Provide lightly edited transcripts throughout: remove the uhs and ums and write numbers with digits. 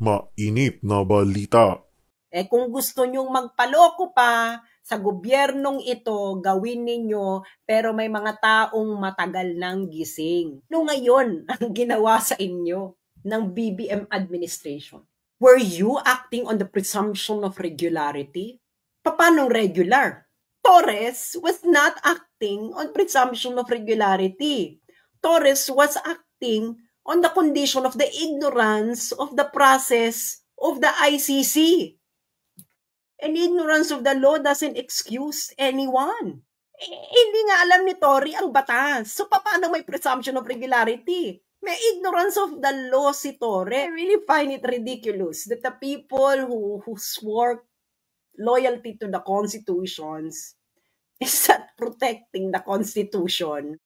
Mainit na balita. Kung gusto nyong magpaloko pa sa gobyernong ito, gawin ninyo, pero may mga taong matagal nang gising. Ano ngayon ang ginawa sa inyo ng BBM administration? Were you acting on the presumption of regularity? Paano regular? Torres was not acting on presumption of regularity. Torres was acting on the condition of the ignorance of the process of the ICC. And ignorance of the law doesn't excuse anyone. Hindi nga alam ni Tory ang batas. So, paano may presumption of regularity? May ignorance of the law si Torre. I really find it ridiculous that the people who swore loyalty to the constitutions is not protecting the constitution.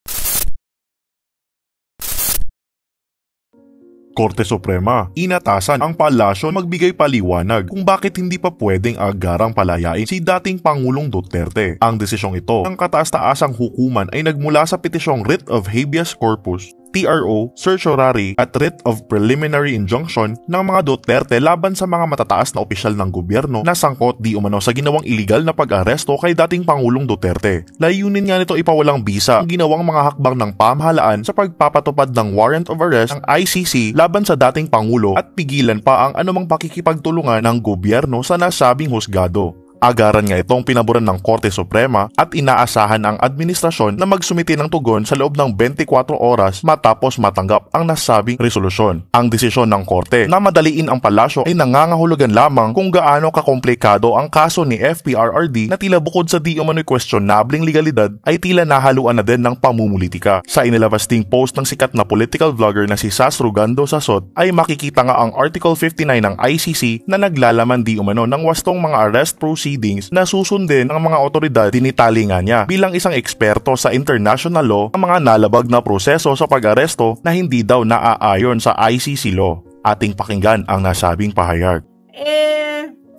Korte Suprema, inatasan ang palasyo magbigay paliwanag kung bakit hindi pa pwedeng agarang palayain si dating Pangulong Duterte. Ang desisyong ito ng kataas-taasang hukuman ay nagmula sa petisyong Writ of Habeas Corpus, TRO, Certiorari at Writ of Preliminary Injunction ng mga Duterte laban sa mga matataas na opisyal ng gobyerno na sangkot di umano sa ginawang iligal na pag-aresto kay dating Pangulong Duterte. Layunin nga nito ipawalang bisa ang ginawang mga hakbang ng pamahalaan sa pagpapatupad ng warrant of arrest ng ICC laban sa dating Pangulo at pigilan pa ang anumang pakikipagtulungan ng gobyerno sa nasabing husgado. Agaran nga itong pinaboran ng Korte Suprema at inaasahan ang administrasyon na magsumiti ng tugon sa loob ng 24 oras matapos matanggap ang nasabing resolusyon. Ang desisyon ng Korte na madaliin ang palasyo ay nangangahulugan lamang kung gaano kakomplikado ang kaso ni FPRRD na tila bukod sa di umano'y questionabling legalidad ay tila nahaluan na din ng pamumulitika. Sa inilabas ding post ng sikat na political vlogger na si Sas Rugando Sasot ay makikita nga ang Article 59 ng ICC na naglalaman di umano ng wastong mga arrest proceedings na susundin ng mga otoridad. Tinitali nga niya bilang isang eksperto sa international law ang mga nalabag na proseso sa pag-aresto na hindi daw naaayon sa ICC law. Ating pakinggan ang nasabing pahayag.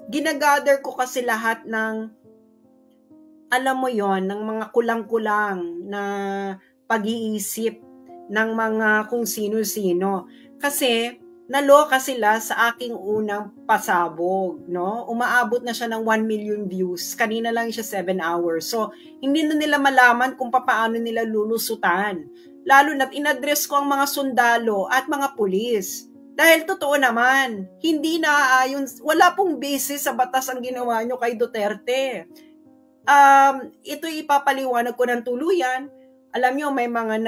Ginagather ko kasi lahat ng alam mo yon ng mga kulang-kulang na pag-iisip ng mga kung sino-sino. Kasi naloka sila sa aking unang pasabog, no? Umaabot na siya ng 1 million views. Kanina lang siya 7 hours. So, hindi na nila malaman kung paano nila lulusutan. Lalo na't inaddress ko ang mga sundalo at mga pulis. Dahil totoo naman, hindi naaayon, wala pong basis sa batas ang ginawa nyo kay Duterte. Ito'y ipapaliwanag ko ng tuluyan. Alam nyo, may mga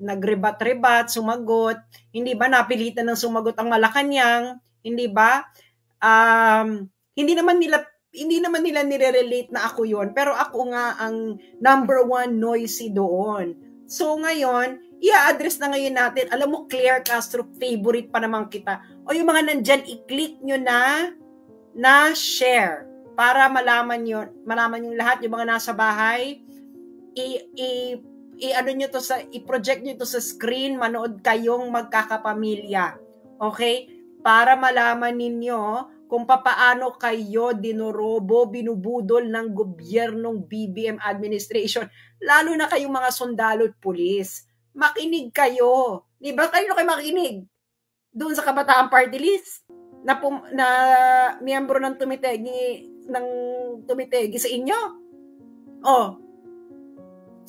nagrebat-rebat, sumagot. Hindi ba napilitan ng sumagot ang Malacanang? Hindi ba? Hindi naman nila nire-relate na ako yon, pero ako nga ang number one noisy doon. So ngayon, i-address na ngayon natin. Alam mo, Claire Castro, favorite pa naman kita. O yung mga nandyan, i-click nyo na share para malaman yung lahat, yung mga nasa bahay. I-project nyo to sa screen, manood kayong magkakapamilya. Okay? Para malaman ninyo kung papaano kayo dinorobo, binubudol ng gobyernong BBM administration, lalo na kayong mga sundalo at pulis. Makinig kayo. Di ba? Kayo makinig doon sa Kabataan Party List na miyembro ng tumitegi sa inyo.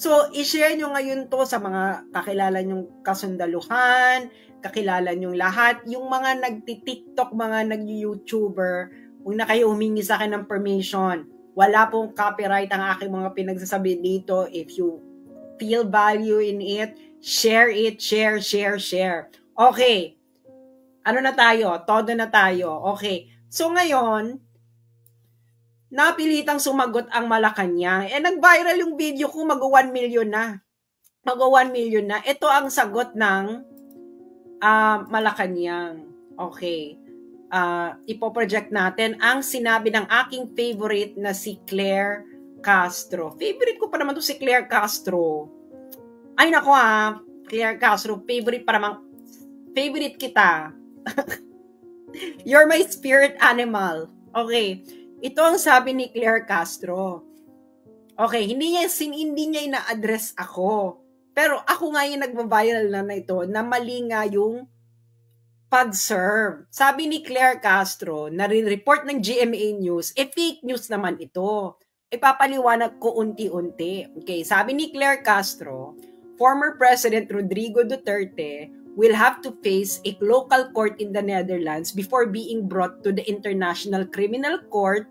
So, i-share nyo ngayon to sa mga kakilala nyong kasundaluhan, kakilala nyong lahat, yung mga nagti-TikTok, mga nag-YouTuber, huwag na kayo humingi sa akin ng permission. Wala pong copyright ang aking mga pinagsasabi dito. If you feel value in it, share it, share. Okay. Ano na tayo? Todo na tayo. Okay. So, ngayon, napilitang sumagot ang Malacanang. Nag-viral yung video ko, mag-1 million na. Mag-1 million na. Ito ang sagot ng Malacanang. Okay. Ipoproject natin ang sinabi ng aking favorite na si Claire Castro. Favorite ko pa naman to si Claire Castro. Ay nako Claire Castro, favorite pa naman. Favorite kita. You're my spirit animal. Okay. Ito ang sabi ni Claire Castro. Okay, hindi niya ina-address ako. Pero ako nga yung nagva-viral na ito na mali nga yung pag-serve. Sabi ni Claire Castro, nare-report ng GMA News, fake news naman ito. Ipapaliwanag ko unti-unti. Okay, sabi ni Claire Castro, former President Rodrigo Duterte will have to face a local court in the Netherlands before being brought to the International Criminal Court,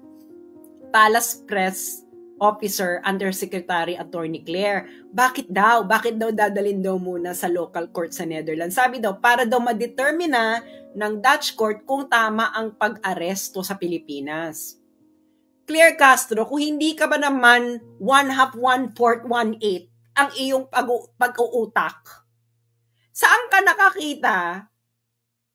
Palace Press Officer Undersecretary Attorney Claire. Bakit daw? Bakit daw dadalhin daw muna sa local court sa Netherlands? Sabi daw, para daw ma-determine ng Dutch court kung tama ang pag-aresto sa Pilipinas. Claire Castro, kung hindi ka ba naman 1/2, 1/4, 1/8 ang iyong pag-uutak, saan ka nakakita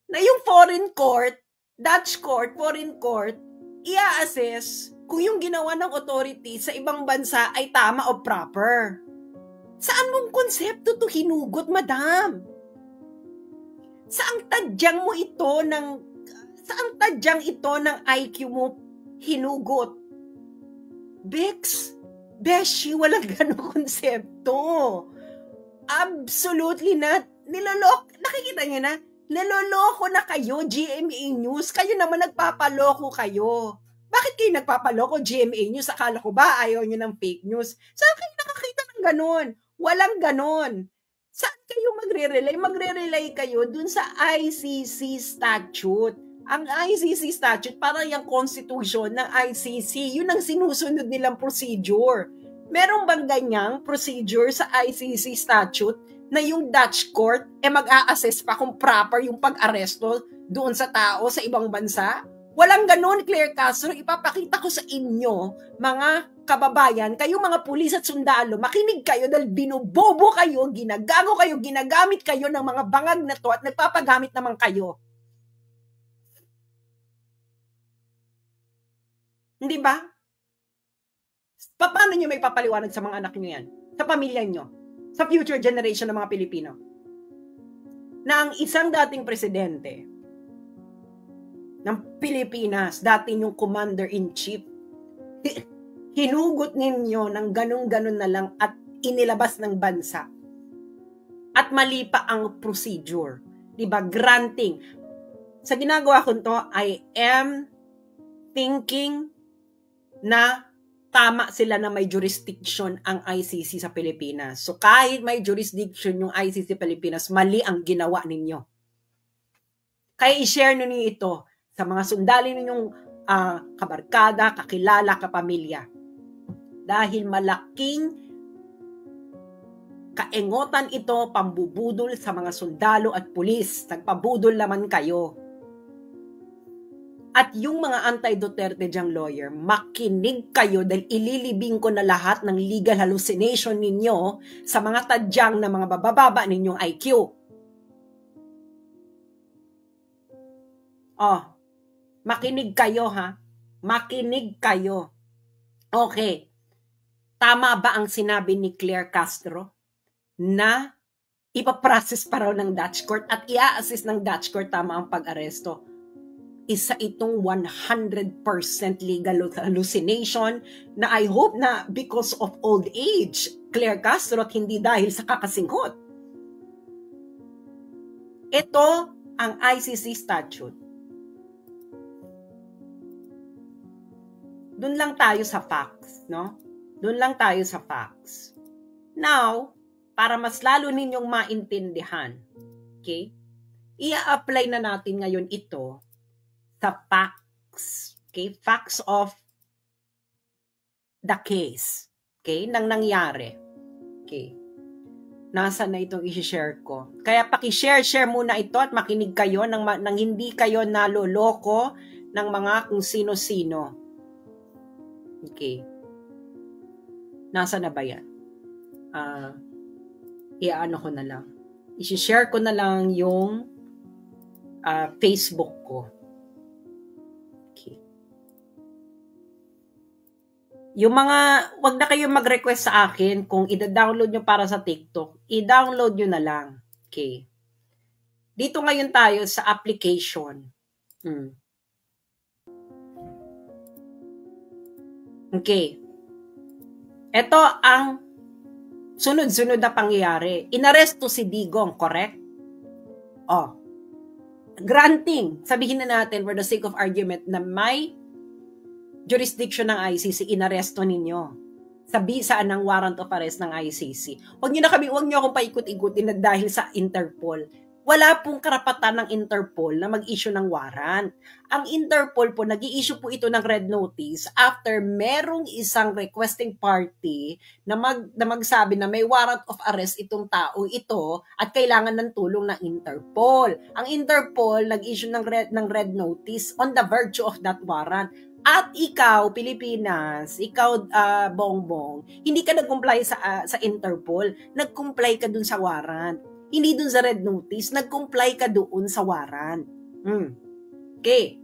na yung foreign court, Dutch court, foreign court, i-assess kung yung ginawa ng authority sa ibang bansa ay tama o proper? Saan mong konsepto to hinugot, madam? Saang tadyang ito ng IQ mo hinugot? Beshi, walang ganong konsepto. Absolutely not. Nakikita niyo na? Niloloko na kayo, GMA News. Kayo naman nagpapaloko kayo. Bakit kayo nagpapaloko, GMA News? Akala ko ba ayaw nyo ng fake news? Saan kayo nakakita ng ganon? Walang ganon. Saan kayo magre-relay? Magre-relay kayo dun sa ICC statute. Ang ICC statute, parang yung constitution ng ICC, yun ang sinusunod nilang procedure. Meron bang ganyang procedure sa ICC statute na yung Dutch court mag-a-assess pa kung proper yung pag-aresto doon sa tao sa ibang bansa? Walang ganun, Claire Castro. Ipapakita ko sa inyo, mga kababayan, kayo mga pulis at sundalo, makinig kayo dahil binubobo kayo, ginagago kayo, ginagamit kayo ng mga bangag na to at nagpapagamit naman kayo. Hindi ba? Paano nyo may papaliwanag sa mga anak nyo yan? Sa pamilya nyo? Sa future generation ng mga Pilipino? Na ang isang dating presidente ng Pilipinas, dati yung commander-in-chief, hinugot ninyo ng ganun-ganun na lang at inilabas ng bansa. At mali pa ang procedure. Diba? Granting. Sa ginagawa ko to, I am thinking na tama sila na may jurisdiction ang ICC sa Pilipinas. So kahit may jurisdiction yung ICC Pilipinas, mali ang ginawa ninyo. Kaya i-share ninyo ito sa mga sundali ninyong kabarkada, kakilala, kapamilya. Dahil malaking kaengotan ito, pambubudol sa mga sundalo at pulis. Nagpabudol naman kayo. At yung mga anti-Duterte dyang lawyer, makinig kayo dahil ililibing ko na lahat ng legal hallucination ninyo sa mga tadyang na mga bababa ninyong IQ. Makinig kayo ha. Makinig kayo. Okay. Tama ba ang sinabi ni Claire Castro na ipaprocess pa raw ng Dutch court at i-assist ng Dutch court tama ang pag-aresto? Isa itong 100% legal hallucination na I hope na because of old age, Claire Castro, at hindi dahil sa kakasingkot. Ito ang ICC statute. Doon lang tayo sa facts, no? Doon lang tayo sa facts. Now, para mas lalo ninyong maintindihan, okay? Ia-apply na natin ngayon ito sa facts, okay? Facts of the case, okay? Nang nangyari, okay? Nasa na itong i-share ko. Kaya paki-share muna ito at makinig kayo nang hindi kayo naloloko ng mga kung sino-sino. Okay. Nasa na ba yan? Iaano ko na lang. I-share ko na lang yung Facebook ko. Okay. Yung mga, wag na kayo mag-request sa akin kung i-download nyo para sa TikTok. I-download nyo na lang. Okay. Dito ngayon tayo sa application. Okay. Ito ang sunod-sunod na pangyayari. Inaresto si Digong, correct? granting, sabihin na natin for the sake of argument na may jurisdiction ng ICC, inaresto ninyo. Saan ng warrant of arrest ng ICC. Huwag niyo akong paikot-ikutin na dahil sa Interpol. Wala pong karapatan ng Interpol na mag-issue ng warrant. Ang Interpol po, nag-i-issue po ito ng red notice after merong isang requesting party na magsabi na may warrant of arrest itong taong ito at kailangan ng tulong ng Interpol. Ang Interpol nag-issue ng red notice on the virtue of that warrant. At ikaw, Pilipinas, ikaw, Bongbong, hindi ka nag-comply sa Interpol, nag-comply ka dun sa warrant. Hindi dun sa red notice, nag-comply ka doon sa warrant. Okay.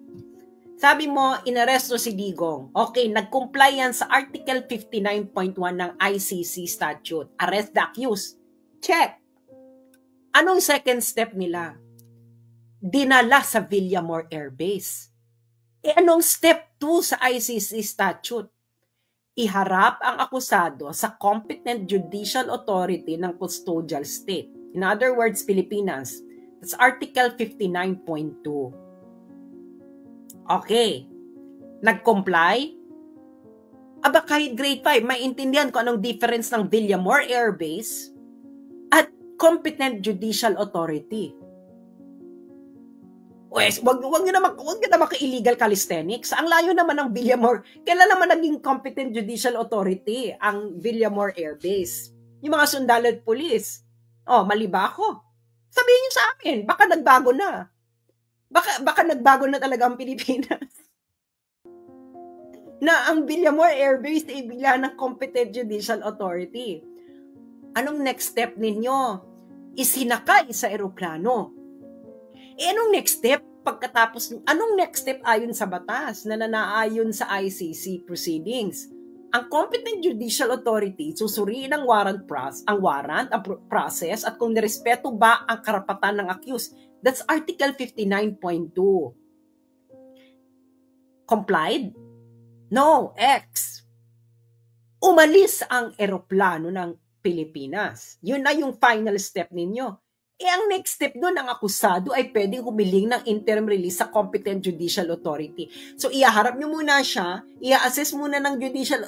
Sabi mo, inaresto si Digong. Okay, nag-comply yan sa Article 59.1 ng ICC statute. Arrest the accused. Check. Anong second step nila? Dinala sa Villamor Air Base. Anong step 2 sa ICC statute? Iharap ang akusado sa competent judicial authority ng custodial state. In other words, Pilipinas. That's Article 59.2. Okay. Nag-comply? Aba, kahit grade 5, maintindihan ko anong difference ng Villamor Air Base at competent judicial authority. Wes, wag niyo na maka-illegal calisthenics. Ang layo naman ng Villamor. Kailan naman naging competent judicial authority ang Villamor Air Base? Yung mga sundalo at pulis. Oh, mali ba ako? Sabihin niyo sa amin, baka nagbago na. Baka nagbago na talaga ang Pilipinas. Na ang Villamor Air Base ay bigla ng competent judicial authority. Anong next step ninyo? Isinakay sa eroplano. Anong next step pagkatapos? Anong next step ayon sa batas na nanaayon sa ICC proceedings? Ang competent judicial authority susuriin ang ang process at kung nirespeto ba ang karapatan ng accused. That's Article 59.2. Complied? No, X. Umalis ang eroplano ng Pilipinas. Yun na yung final step ninyo. Ang next step doon, ang akusado ay pwedeng humiling ng interim release sa competent judicial authority. So, ihaharap nyo muna siya, i-assess muna ng judicial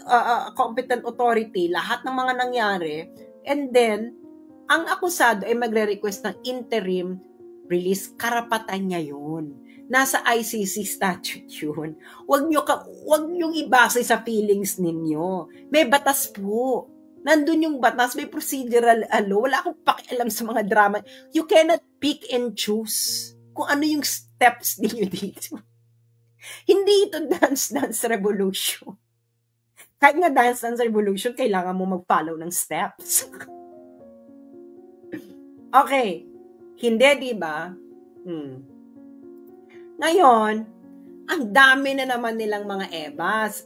competent authority lahat ng mga nangyari, and then, ang akusado ay magre-request ng interim release. Karapatan niya yun. Nasa ICC statute yun. Huwag nyo ibase sa feelings ninyo. May batas po. Nandun yung batas, may procedural law. Wala akong pakialam sa mga drama. You cannot pick and choose kung ano yung steps ninyo dito. Hindi ito dance revolution. Kahit nga dance revolution, kailangan mo mag-follow ng steps. Okay. Hindi, di ba? Ngayon, ang dami na naman nilang mga ebas.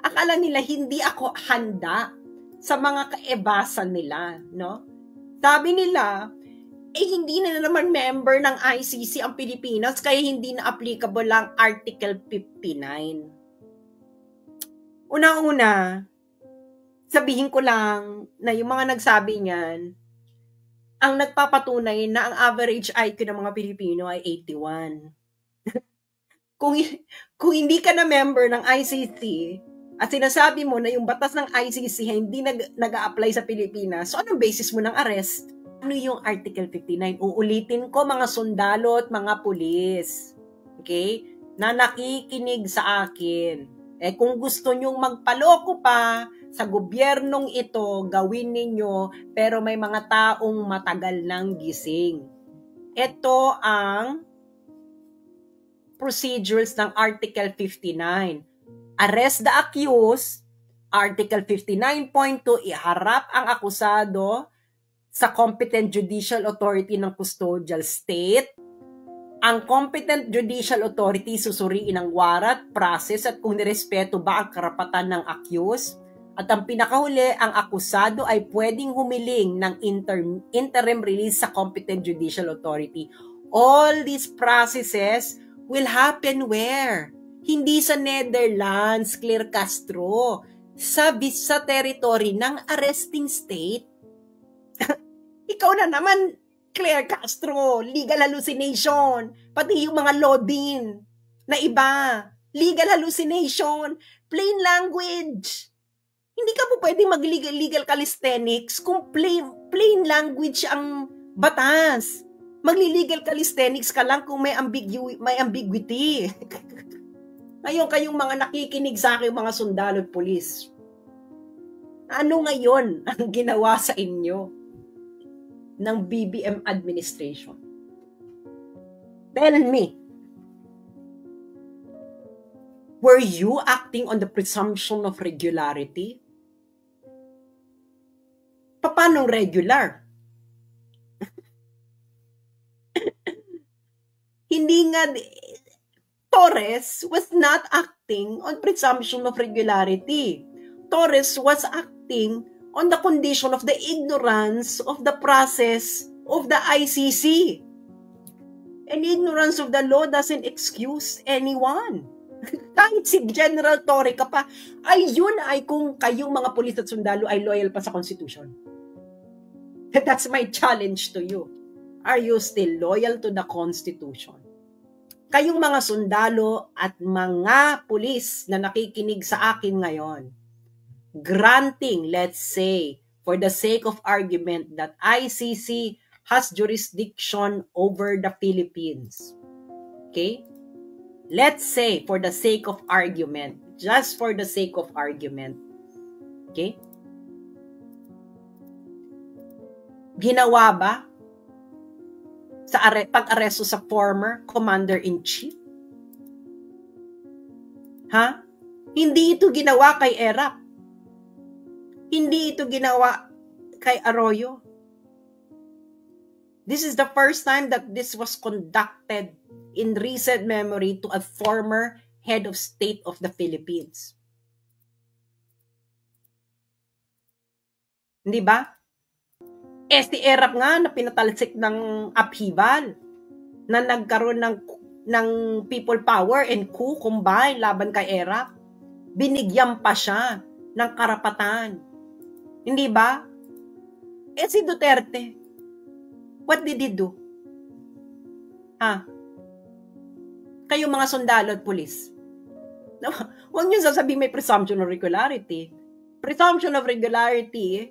Akala nila hindi ako handa sa mga kaebasan nila, no? Sabi nila, hindi na naman member ng ICC ang Pilipinas, kaya hindi na applicable lang Article 59. Una-una, sabihin ko lang na yung mga nagsabi niyan, ang nagpapatunay na ang average IQ ng mga Pilipino ay 81. kung hindi ka na member ng ICC, at sinasabi mo na yung batas ng ICC hindi nag-a-apply sa Pilipinas, so anong basis mo ng arrest? Ano yung Article 59? Uulitin ko, mga sundalo at mga pulis, okay, na nakikinig sa akin. Kung gusto nyong magpaloko pa sa gobyernong ito, gawin ninyo, pero may mga taong matagal nang gising. Ito ang procedures ng Article 59. Arrest the accused, Article 59.2, iharap ang akusado sa competent judicial authority ng custodial state. Ang competent judicial authority susuriin ang warrant, process at kung nirespeto ba ang karapatan ng accused. At ang pinakahuli, ang akusado ay pwedeng humiling ng interim release sa competent judicial authority. All these processes will happen where? Hindi sa Netherlands, Claire Castro, sa territory ng arresting state. Ikaw na naman, Claire Castro, legal hallucination. Pati yung mga law din na iba, legal hallucination, plain language. Hindi ka po pwedeng mag-legal calisthenics kung plain language ang batas. Magli-legal calisthenics ka lang kung may ambiguity. Ngayon, kayong mga nakikinig sa akin, mga sundalo at pulis, ano ngayon ang ginawa sa inyo ng BBM administration? Tell me, were you acting on the presumption of regularity? Paano regular? Hindi nga, Torres was not acting on presumption of regularity. Torres was acting on the condition of the ignorance of the process of the ICC. And ignorance of the law doesn't excuse anyone. Kahit si General Torre ka pa, ay yun ay kung kayong mga pulis at sundalo ay loyal pa sa Constitution. That's my challenge to you. Are you still loyal to the Constitution? Kayong mga sundalo at mga pulis na nakikinig sa akin ngayon, granting, let's say, for the sake of argument, that ICC has jurisdiction over the Philippines. Okay? Let's say, for the sake of argument, just for the sake of argument, okay? Ginawa ba sa pag-aresto sa former Commander-in-Chief? Ha? Hindi ito ginawa kay Erap. Hindi ito ginawa kay Arroyo. This is the first time that this was conducted in recent memory to a former head of state of the Philippines. Hindi ba? Si Erap nga na pinatalsik ng upheaval, na nagkaroon ng people power and coup combine laban kay Erap. Binigyan pa siya ng karapatan. Hindi ba? Si Duterte, what did he do? Kayo mga sundalo at pulis. Huwag niyo sasabihin may presumption of regularity. Presumption of regularity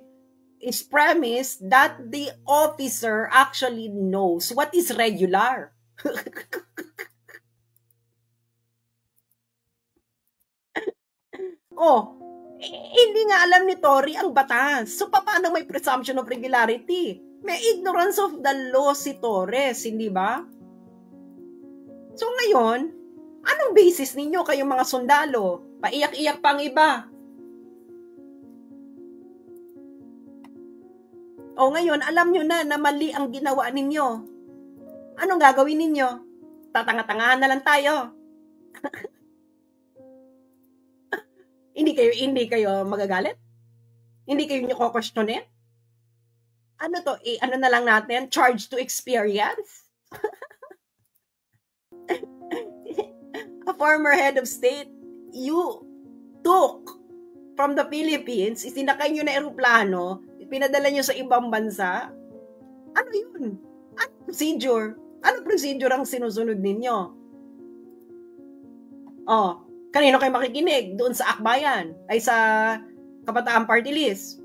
is premise that the officer actually knows what is regular. Hindi nga alam ni Tory ang batas. So, paano may presumption of regularity? May ignorance of the law si Torres, hindi ba? So, ngayon, anong basis ninyo kayong mga sundalo? Paiyak-iyak pa ang iba. Ngayon, alam nyo na mali ang ginawa ninyo. Anong gagawin ninyo? Tatanga-tangahan na lang tayo. Hindi kayo magagalit? Hindi kayo nyo ko-questionin? Ano to? Ano na lang natin? Charge to experience? A former head of state, you took from the Philippines, isinakay nyo na eroplano, pinadala nyo sa ibang bansa. Ano yun? Ano procedure? Ano procedure ang sinusunod ninyo? Kanino kayo makikinig? Doon sa Akbayan? Ay sa Kabataan Party List?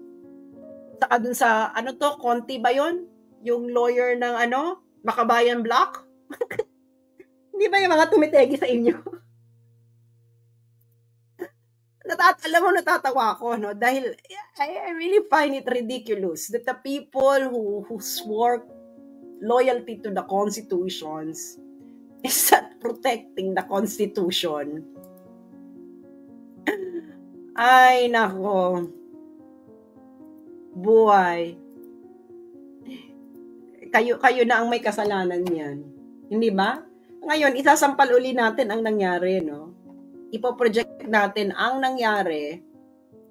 Saka doon sa, Conti ba yun? Yung lawyer ng Makabayan Block? Hindi ba yung mga tumitegi sa inyo? Alam mo, natatawa ako, no? Dahil I really find it ridiculous that the people who swore loyalty to the constitutions is not protecting the Constitution. Ay, nako. Buhay. Kayo na ang may kasalanan niyan. Hindi ba? Ngayon, isasampal uli natin ang nangyari, no? Ipoproject natin ang nangyari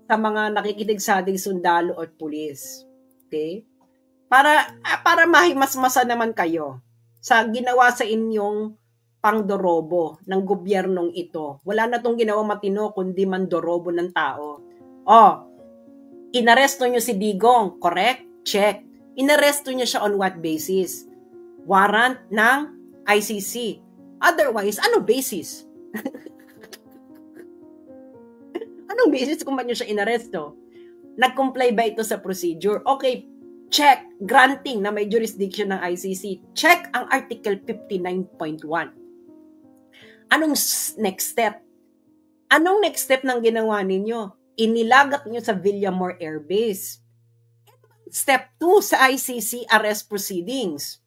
sa mga nakikinig sa ating sundalo at pulis. Okay? Para mahimasmasa naman kayo sa ginawa sa inyong pangdorobo ng gobyernong ito. Wala na tong ginawa matino kundi mandorobo ng tao. Inaresto nyo si Digong. Correct? Check. Inaresto niya siya on what basis? Warrant ng ICC. Otherwise, anong basis? Anong basis kung ba't niyo siya inaresto? Nag-comply ba ito sa procedure? Okay, check. Granting na may jurisdiction ng ICC. Check ang Article 59.1. Anong next step? Anong next step ng ginawa ninyo? Inilagak niyo sa Villamor Air Base. Step 2 sa ICC arrest proceedings.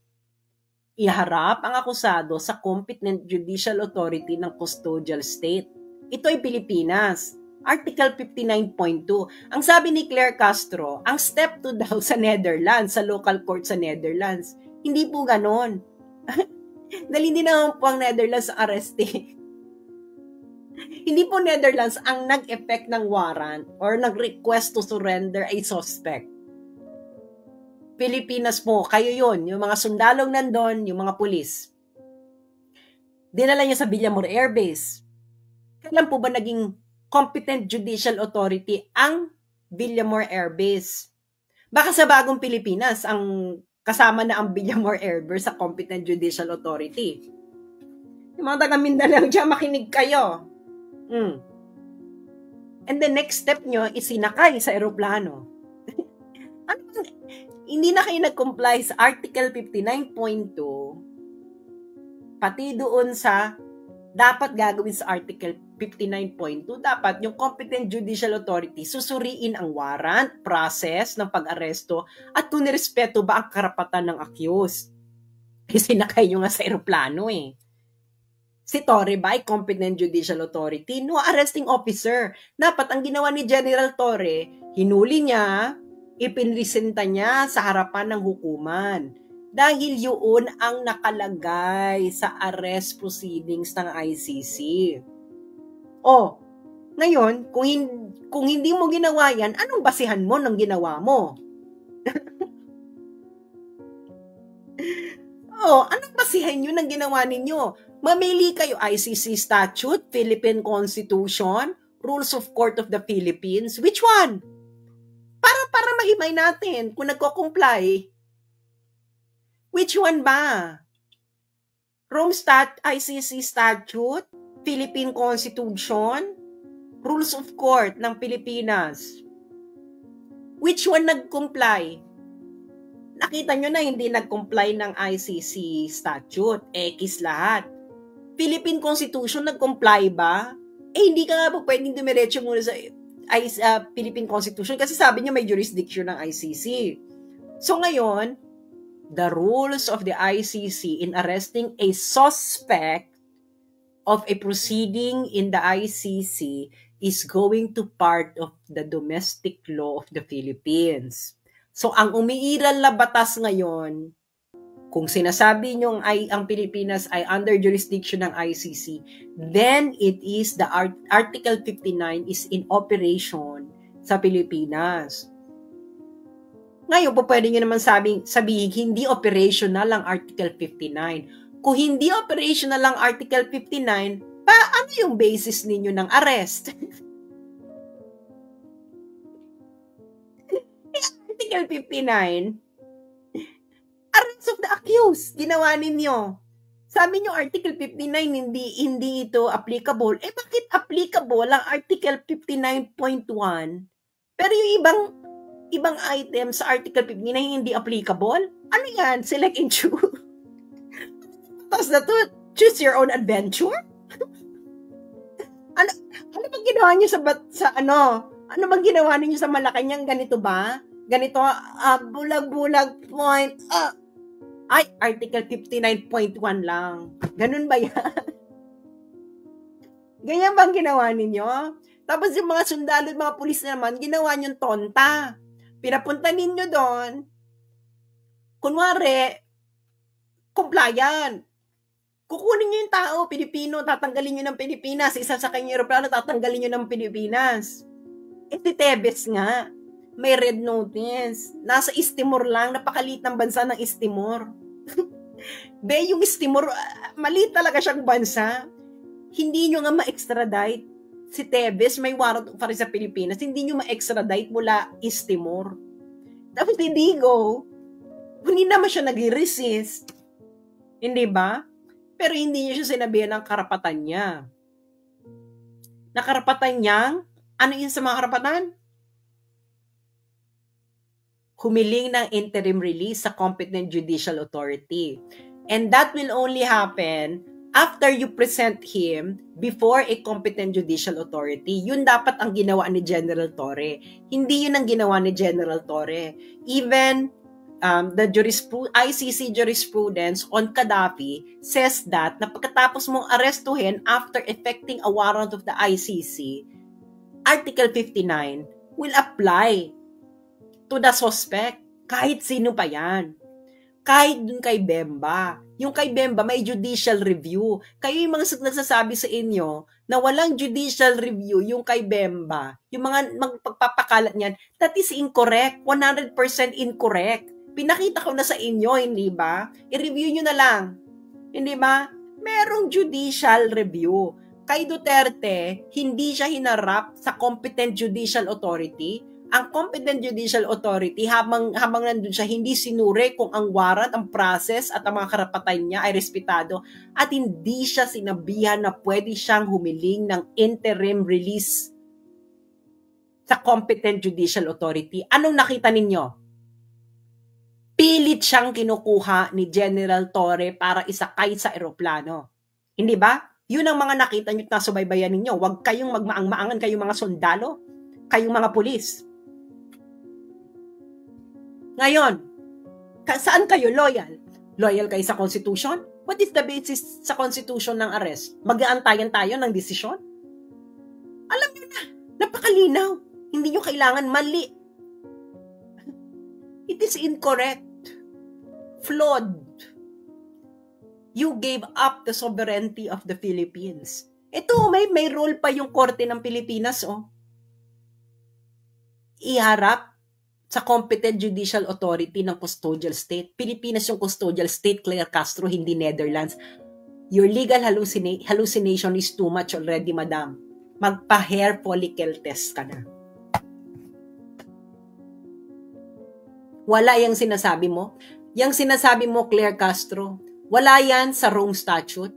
Iharap ang akusado sa competent judicial authority ng custodial state. Ito ay Pilipinas. Article 59.2. Ang sabi ni Claire Castro, ang step 2 daw sa Netherlands, sa local court sa Netherlands. Hindi po ganon. Dahil hindi naman po ang Netherlands ang arreste. Hindi po Netherlands ang nag-effect ng warrant or nag-request to surrender a suspect. Pilipinas po, kayo yun, yung mga sundalong nandun, yung mga pulis. Dinala niya sa Villamor Air Base. Kailan po ba naging competent judicial authority ang Villamor Air Base? Baka sa bagong Pilipinas, ang kasama na ang Villamor Air Base sa competent judicial authority. Yung mga taga Mindanao dyan, makinig kayo. And the next step nyo is sinakay sa eroplano. Hindi na kayo nag-comply sa Article 59.2 pati doon sa dapat gagawin sa Article 59.2, dapat yung competent judicial authority susuriin ang warrant, process ng pag-aresto at kung nirespeto ba ang karapatan ng accused. Kasi sinakay nyo nga sa eroplano eh. Si Torre ba ay competent judicial authority? No, arresting officer. Dapat ang ginawa ni General Torre, hinuli niya, ipinresenta niya sa harapan ng hukuman. Dahil yun ang nakalagay sa arrest proceedings ng ICC. O, ngayon, kung hindi mo ginawa yan, anong basihan mo ng ginawa mo? Anong basihan nyo ng ginawa ninyo? Mamili kayo ICC statute, Philippine Constitution, Rules of Court of the Philippines. Which one? Para mahimay natin kung nagko-comply. Which one ba? ICC statute, Philippine Constitution, Rules of Court ng Pilipinas. Which one nag-comply? Nakita nyo na hindi nag-comply ng ICC statute. X lahat. Philippine Constitution nag-comply ba? Hindi ka nga po pwedeng dumiretso muna sa Philippine Constitution kasi sabi niyo may jurisdiction ng ICC. So ngayon, the rules of the ICC in arresting a suspect of a proceeding in the ICC is going to part of the domestic law of the Philippines. So ang umiiral na batas ngayon, kung sinasabi nyo ang Pilipinas ay under jurisdiction ng ICC, then it is the Article 59 is in operation sa Pilipinas. Ngayon po pwede nyo naman sabihin hindi operational ang Article 59. Kung hindi operational ang Article 59, ano yung basis ninyo ng arrest? Article 59, arrest of the accused, ginawa ninyo. Sabi nyo, Article 59, hindi ito applicable. Bakit applicable ang Article 59.1? Pero yung ibang items sa Article 59 hindi applicable? Ano yan? Select and choose. Tapos na to, choose your own adventure? ano bang ginawa nyo sa ano? Ano bang ginawa ninyo sa Malacanang? Ganito ba? Ganito, bulag-bulag point, Article 59.1 lang. Ganun ba yan? Ganyan bang ginawa ninyo? Tapos yung mga sundalo at mga pulis naman, ginawa nyo tonta. Pinapunta ninyo doon, kunwari, compliant. Kukunin nyo yung tao, Pilipino, tatanggalin nyo ng Pilipinas. Isa sa kanyang aeroplano, tatanggalin nyo ng Pilipinas. Si Tebes nga, may red notice. Nasa East Timor lang, napakalit ng bansa ng East Timor. Yung East Timor, maliit talaga siyang bansa. Hindi nyo nga ma-extradite. Si Tebes, may warrant para sa Pilipinas, hindi nyo ma-extradite mula East Timor. Tapos hindi go. Hindi naman siya nag-resist. Hindi ba? Pero hindi niya siya sinabihan ng karapatan niya. Na karapatan niyang, ano yun sa mga karapatan? Humiling ng interim release sa competent judicial authority. And that will only happen after you present him before a competent judicial authority. Yun dapat ang ginawa ni General Torre. Hindi yun ang ginawa ni General Torre. Even the ICC jurisprudence on Gaddafi says that na pagkatapos mong arestuhin after effecting a warrant of the ICC, Article 59 will apply to the suspect, kahit sino pa yan. Kahit dun kay Bemba. Yung kay Bemba, may judicial review. Kayo yung mga nagsasabi sa inyo na walang judicial review yung kay Bemba. Yung mga magpapakalat niyan, that is incorrect. 100% incorrect. Pinakita ko na sa inyo, hindi ba? I-review nyo na lang. Hindi ba? Merong judicial review. Kay Duterte, hindi siya hinarap sa competent judicial authority. Ang competent judicial authority, habang nandun siya, hindi sinure kung ang warrant, ang process at ang mga karapatan niya ay respetado at hindi siya sinabihan na pwede siyang humiling ng interim release sa competent judicial authority. Anong nakita ninyo? Pilit siyang kinukuha ni General Torre para isakay sa eroplano. Hindi ba? Yun ang mga nakita nyo na subaybayan ninyo. Huwag kayong magmaang-maangan, kayong mga sundalo, kayong mga pulis. Ngayon, saan kayo loyal? Loyal kayo sa Constitution? What is the basis sa Constitution ng arrest? Mag-aantayan tayo ng desisyon? Alam nyo na, napakalinaw. Hindi nyo kailangan mali. It is incorrect. Flawed. You gave up the sovereignty of the Philippines. Ito, may role pa yung korte ng Pilipinas, oh. Iharap sa competent judicial authority ng custodial state. Pilipinas yung custodial state, Claire Castro, hindi Netherlands. Your legal hallucination is too much already, madam. Magpa-hair follicle test ka na. Wala yung sinasabi mo. Yung sinasabi mo, Claire Castro, wala yan sa Rome Statute.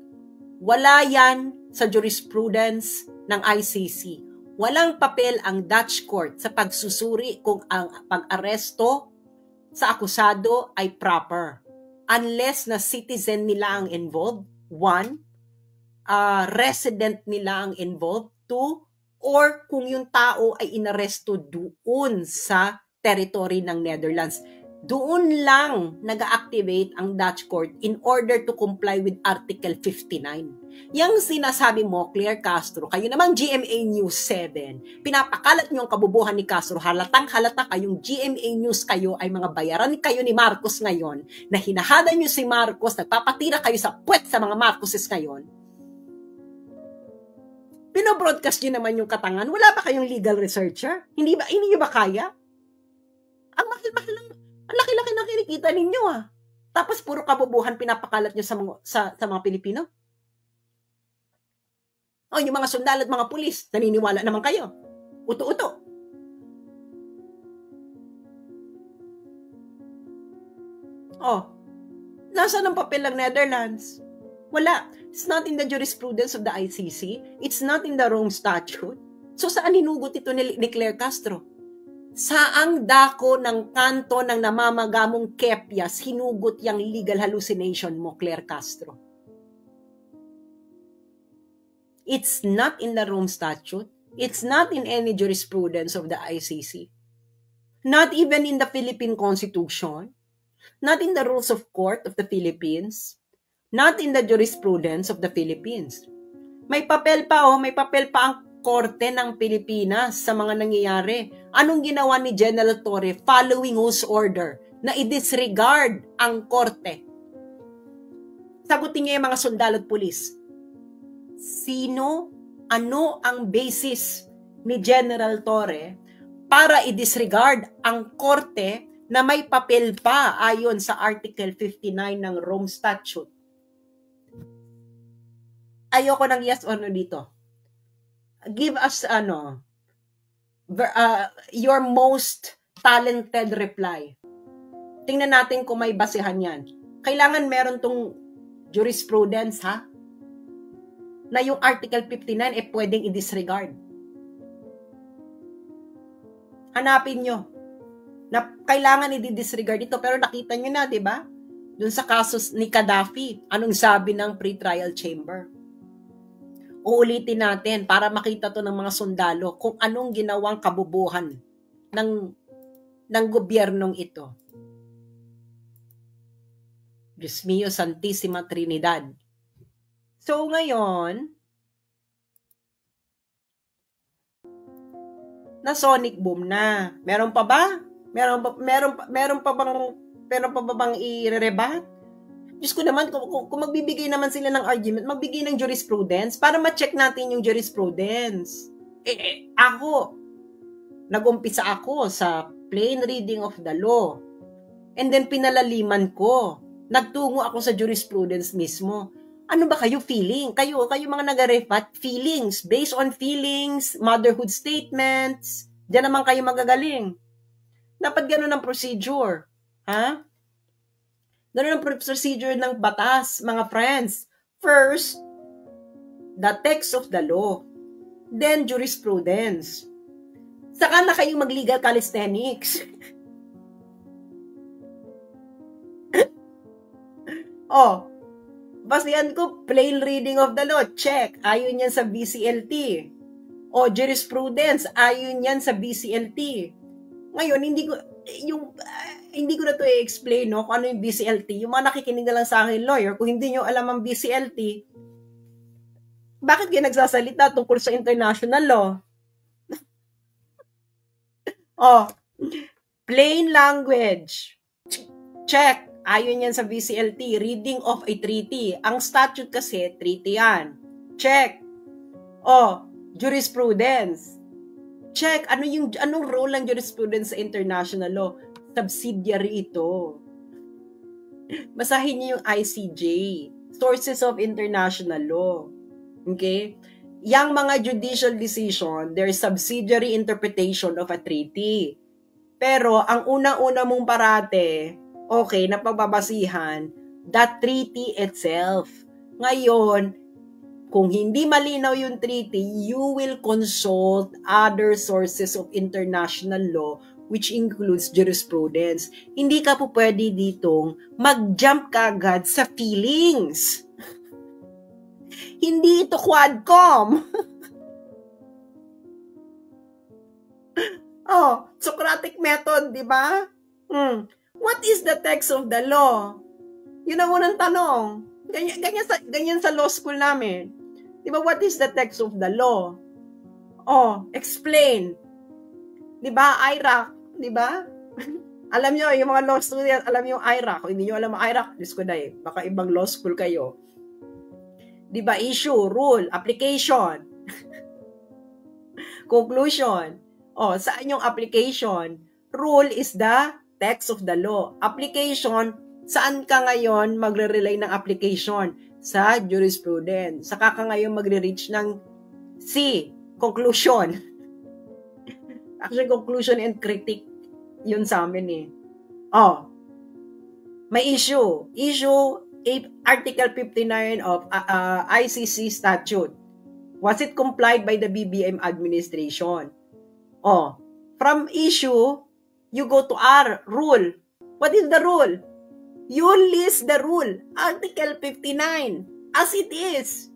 Wala yan sa jurisprudence ng ICC. Walang papel ang Dutch court sa pagsusuri kung ang pag-aresto sa akusado ay proper. Unless na citizen nila ang involved, 1, resident nila ang involved, 2, or kung yung tao ay inaresto doon sa territory ng Netherlands. Doon lang nag-activate ang Dutch court in order to comply with Article 59. Yang sinasabi mo, Claire Castro, kayo namang GMA News 7, pinapakalat niyo ang kabubuhan ni Castro, halatang-halata kayong GMA News kayo ay mga bayaran kayo ni Marcos ngayon, na hinahada niyo si Marcos, nagpapatira kayo sa puwet sa mga Marcoses ngayon. Pinobroadcast niyo naman yung katangan, wala ba kayong legal researcher? Hindi niyo ba kaya? Ang mahal-mahal ng ang laki-laki na kinikita ninyo ah. Tapos puro kabubuhan pinapakalat nyo sa mga Pilipino. O, yung mga sundalo at mga pulis, naniniwala naman kayo. Uto-uto. O, nasaan ang papel ng Netherlands? Wala. It's not in the jurisprudence of the ICC. It's not in the Rome Statute. So, saan hinugot ito ni Claire Castro? Saang dako ng kanto ng namamagamong Kepias hinugot yung legal hallucination mo, Claire Castro? It's not in the Rome Statute. It's not in any jurisprudence of the ICC. Not even in the Philippine Constitution. Not in the rules of court of the Philippines. Not in the jurisprudence of the Philippines. May papel pa ang Korte ng Pilipinas sa mga nangyayari. Anong ginawa ni General Torre following whose order? Na i-disregard ang korte. Sagutin niya yung mga sundalo at pulis. Ano ang basis ni General Torre para i-disregard ang korte na may papel pa ayon sa Article 59 ng Rome Statute? Ayoko ng yes or no dito. Give us your most talented reply. Tingnan natin kung may basehan yan. Kailangan meron tong jurisprudence, ha? Na yung Article 59 pwedeng i-disregard. Hanapin nyo na kailangan i-disregard ito. Pero nakita nyo na, di ba? Doon sa kasus ni Gaddafi, anong sabi ng pre-trial chamber? Uulitin natin para makita to ng mga sundalo kung anong ginawang kabubuhan ng gobyernong ito. Diyos mio, Santissima Trinidad. So ngayon, na sonic boom na. Meron pa ba? Meron pa bang i-rebat? Diyos ko naman, kung magbibigay naman sila ng argument, magbigay ng jurisprudence para ma-check natin yung jurisprudence. Ako, nag-umpisa ako sa plain reading of the law. And then pinalaliman ko. Nagtungo ako sa jurisprudence mismo. Ano ba kayo feeling? Kayo mga nag-rebat, feelings. Based on feelings, motherhood statements. Diyan naman kayo magagaling. Dapat ganun ang procedure. Ha? Ganun ang procedure ng batas, mga friends. First, the text of the law. Then, jurisprudence. Saka na kayong mag-legal calisthenics. Basihan ko, plain reading of the law, check. Ayon yan sa BCLT. Jurisprudence, ayon yan sa BCLT. Ngayon, hindi ko na to i-explain, no, kung ano yung BCLT. Yung mga nakikinig na lang sa akin, lawyer, kung hindi nyo alam ang BCLT, bakit kayo nagsasalita tungkol sa international law? Plain language. Check. Ayon yan sa BCLT, reading of a treaty. Ang statute kasi, treaty yan. Check. Jurisprudence. Check. Anong role ng jurisprudence sa international law? Subsidiary ito. Basahin niyo yung ICJ. Sources of international law. Okay? Yang mga judicial decision, their subsidiary interpretation of a treaty. Pero, ang una-una mong parate, okay, na pagbabasihan, that treaty itself. Ngayon, kung hindi malinaw yung treaty, you will consult other sources of international law, which includes jurisprudence. Hindi ka po pwede ditong mag-jump kagad sa feelings. Hindi ito quadcom. Socratic method, di ba? What is the text of the law? Yun ang unang tanong. Ganyan sa law school namin. Di ba, what is the text of the law? Explain. Di ba, IRAC? Di ba? Alam nyo, yung mga law students, alam nyo yung IRAC. Kung hindi nyo alam ang IRAC, Diyos ko na baka ibang law school kayo. Di ba, issue, rule, application, conclusion. Saan yung application? Rule is the text of the law. Application, saan ka ngayon magre-rely ng application? Sa jurisprudence. Saka ka ngayon magre-reach ng C, conclusion. Actually, conclusion and critic yun sa amin may issue. Article 59 of ICC statute. Was it complied by the BBM administration? From issue, you go to R, rule. What is the rule? You list the rule. Article 59. As it is.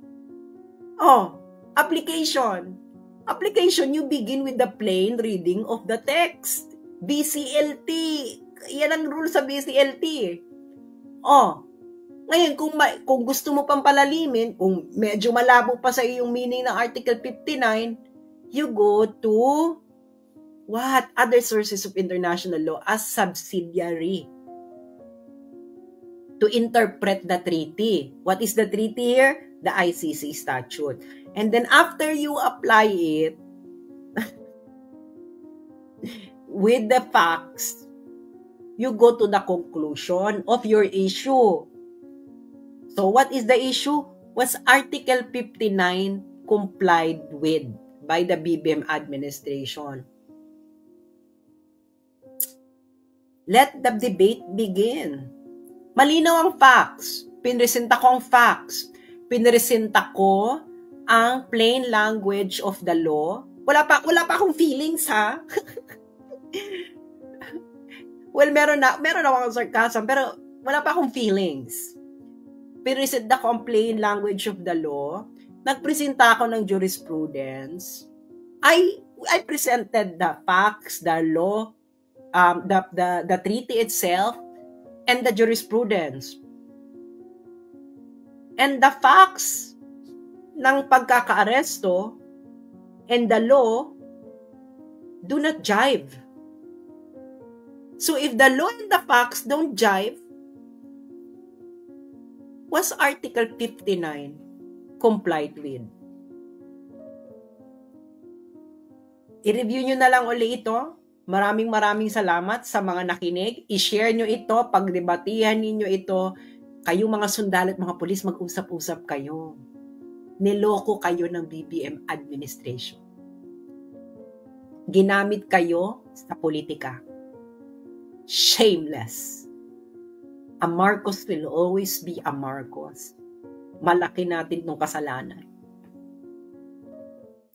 Application. Application, you begin with the plain reading of the text. BCLT. Yan ang rule sa BCLT. Ngayon, kung gusto mo pang palalimin, kung medyo malabo pa sa iyong meaning ng Article 59, you go to what? Other sources of international law as subsidiary to interpret the treaty. What is the treaty here? The ICC statute. And then after you apply it with the facts, you go to the conclusion of your issue. So what is the issue? Was Article 59 complied with by the BBM administration? Let the debate begin. Malinaw ang facts. Pinresenta ko ang facts. Pinresenta ko ang plain language of the law. Wala pa akong feelings, ha? Well, meron na akong sarcasm, pero wala pa akong feelings. Pinresenta ko ang plain language of the law. Nagpresenta ako ng jurisprudence. I presented the facts, the law, the treaty itself, and the jurisprudence. And the facts ng pagkakaaresto and the law do not jive. So if the law and the facts don't jive, was Article 59 complied with? I-review nyo na lang uli ito. Maraming salamat sa mga nakinig. I-share nyo ito, pagdebatihan ninyo ito. Kayong mga sundalo at mga pulis, mag-usap-usap kayo. Niloko kayo ng BBM administration. Ginamit kayo sa politika. Shameless. A Marcos will always be a Marcos. Malaki natin itong kasalanan.